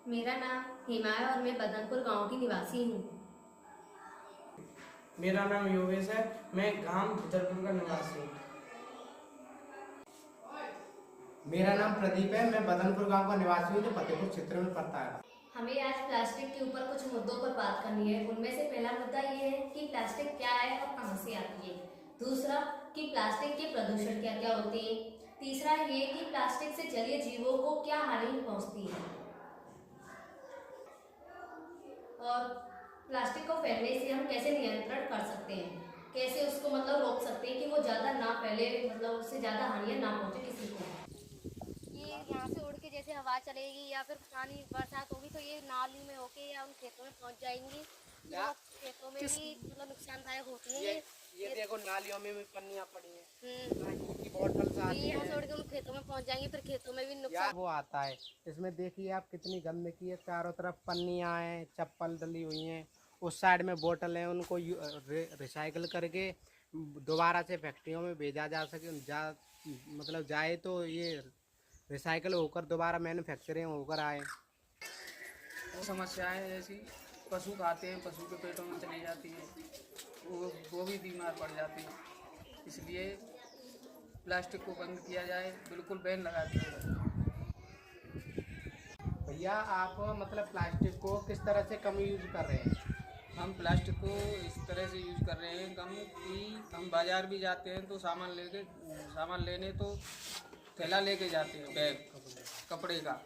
मेरा नाम हेमा है और मैं बदनपुर गांव की निवासी हूँ। मेरा नाम योगेश है, मैं गांव भितरपुर का निवासी हूँ। मेरा नाम प्रदीप है, मैं बदनपुर गांव का निवासी हूँ जो फतेहपुर क्षेत्र में पड़ता है। हमें आज प्लास्टिक के ऊपर कुछ मुद्दों पर बात करनी है। उनमें से पहला मुद्दा ये है कि प्लास्टिक क्या है और कहां से आती है। दूसरा कि प्लास्टिक के प्रदूषण क्या क्या होते हैं। तीसरा ये कि प्लास्टिक से जलीय जीवों को क्या हानि पहुंचती है और प्लास्टिक को फैलने से हम कैसे नियंत्रण कर सकते हैं, कैसे उसको रोक सकते हैं कि वो ज्यादा ना फैले, उससे ज्यादा हानियां ना पहुंचे किसी को। ये यहाँ से उड़ के जैसे हवा चलेगी या फिर पानी बरसात होगी तो ये नाली में होके या उन खेतों में पहुँच जाएंगी, जो खेतों में भी नुकसानदायक होती है। ये देखो नालियों में भी पन्नियां पड़ी हैं, की बोतल यहाँ से उड़ के उन खेतों में पहुँच जाएंगी, फिर खेतों में भी नुकसान। वो आता है। इसमें देखिए आप कितनी गंदगी है, चारों तरफ पन्नियां हैं, चप्पल डली हुई हैं, उस साइड में बोतल हैं, उनको रिसाइकल करके दोबारा से फैक्ट्रियों में भेजा जा सके जाए तो ये रिसाइकल होकर दोबारा मैन्युफैक्चरिंग होकर आए। वो समस्याएं जैसी पशु खाते हैं, पशु के पेटों में चली जाती है, वो भी बीमार पड़ जाते हैं। इसलिए प्लास्टिक को बंद किया जाए, बिल्कुल बैन लगा दिया जाए। भैया आप प्लास्टिक को किस तरह से कम यूज कर रहे हैं? हम प्लास्टिक को इस तरह से यूज कर रहे हैं कम कि हम बाजार भी जाते हैं तो सामान लेने तो थैला लेके जाते हैं, बैग कपड़े का,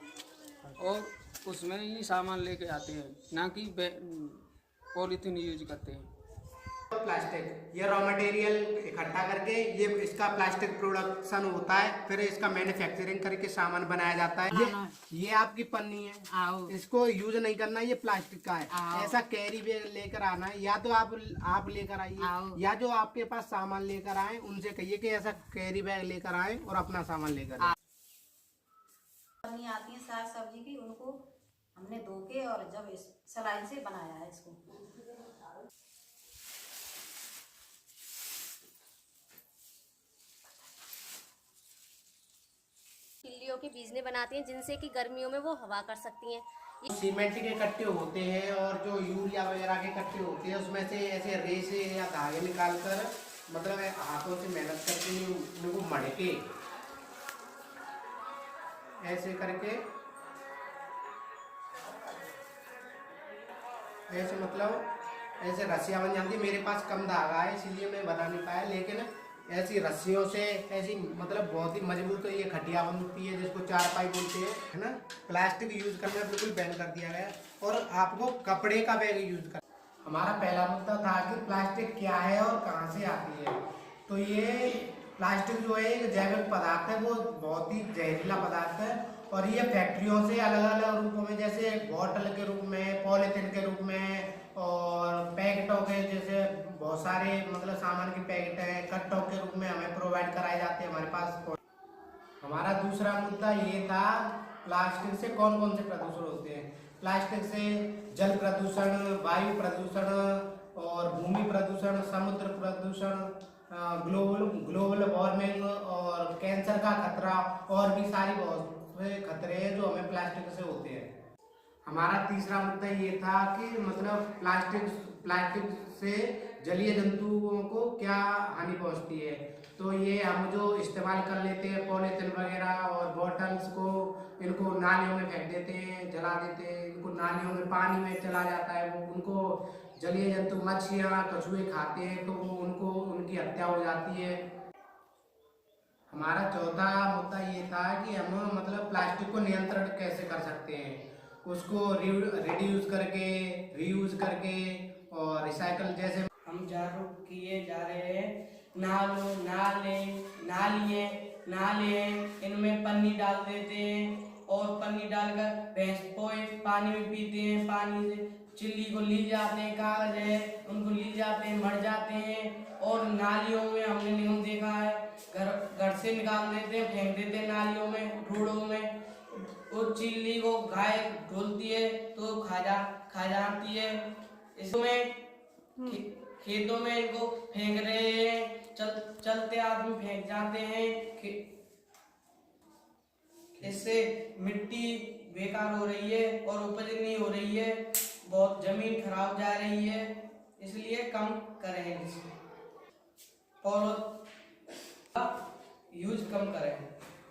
और उसमें ही सामान लेके आते हैं, ना कि पॉलीथीन यूज करते हैं। प्लास्टिक ये रॉ मटेरियल इकट्ठा करके ये इसका प्लास्टिक प्रोडक्शन होता है, फिर इसका मैन्युफैक्चरिंग करके सामान बनाया जाता है। ये आपकी पन्नी है, इसको यूज नहीं करना, ये प्लास्टिक का है। ऐसा कैरी बैग लेकर आना है, या तो आप लेकर आइए, या जो आपके पास सामान लेकर आए उनसे कहिए कि ऐसा कैरी बैग लेकर आए और अपना सामान लेकर आए। पन्नी आती है साग सब्जी की, उनको हमने धो के और जब इस सलाइन से बनाया है इसको। तिल्लियों के बीजने बनाती हैं जिनसे कि गर्मियों में वो हवा कर सकती हैं। सीमेंट के कट्टे होते हैं और जो यूरिया वगैरह के कट्टे होते हैं, उसमें से ऐसे रेसे या धागे निकालकर हाथों से मेहनत करके उनको मड़के ऐसे करके ऐसे रस्सियाँ बन जाती है। मेरे पास कम धागा है इसलिए मैं बना नहीं पाया, लेकिन ऐसी रस्सियों से ऐसी बहुत ही मजबूत ये खटिया बनती है जिसको चारपाई बोलते हैं, है ना। प्लास्टिक यूज करना बिल्कुल बैन कर दिया गया और आपको कपड़े का बैग यूज कर। हमारा पहला मुद्दा था कि प्लास्टिक क्या है और कहाँ से आती है। तो ये प्लास्टिक जो है एक जैविक पदार्थ है, वो बहुत ही जहरीला पदार्थ है और ये फैक्ट्रियों से अलग अलग रूपों में, जैसे बॉटल के रूप में, पॉलीथीन के रूप में और पैकेटों के, जैसे बहुत सारे सामान के पैकेट हैं, कट्टों के रूप में हमें प्रोवाइड कराए जाते हैं हमारे पास। हमारा दूसरा मुद्दा ये था प्लास्टिक से कौन कौन से प्रदूषण होते हैं। प्लास्टिक से जल प्रदूषण, वायु प्रदूषण और भूमि प्रदूषण, समुद्र प्रदूषण, ग्लोबल वार्मिंग और कैंसर का खतरा और भी सारी बहुत से खतरे हैं जो हमें प्लास्टिक से होते हैं। हमारा तीसरा मुद्दा ये था कि प्लास्टिक से जलीय जंतुओं को क्या हानि पहुंचती है। तो ये हम जो इस्तेमाल कर लेते हैं पॉलीथीन वगैरह और बॉटल्स को, इनको नालियों में फेंक देते हैं, जला देते हैं, इनको नालियों में पानी में चला जाता है, वो उनको जलीय जंतु मछलियाँ कछुए खाते हैं तो वो उनकी हत्या हो जाती है। हमारा चौथा मुद्दा ये था कि हम प्लास्टिक को नियंत्रण कैसे कर सकते हैं, उसको रिड्यूस करके, रीयूज करके और रिसाइकल जैसे हम जागरूक किए जा रहे हैं। नाले इनमें पन्नी डाल देते हैं और पन्नी डालकर भैंस पोए पानी में पीते हैं, पानी से चिल्ली को ली जाते हैं, कागज है उनको ली जाते हैं, मर जाते हैं। और नालियों में हमने नियम देखा है, घर से निकाल देते हैं, फेंक देते हैं नालियों में, ढूढ़ों में। उस चिल्ली को गाय ढोलती है तो खा जाती है। इसमें खेतों में इनको फेंक रहे हैं, चलते आदमी फेंक जाते हैं। इससे मिट्टी बेकार हो रही है और उपज नहीं हो रही है, बहुत जमीन खराब जा रही है, इसलिए कम करें, पॉलो यूज कम करें।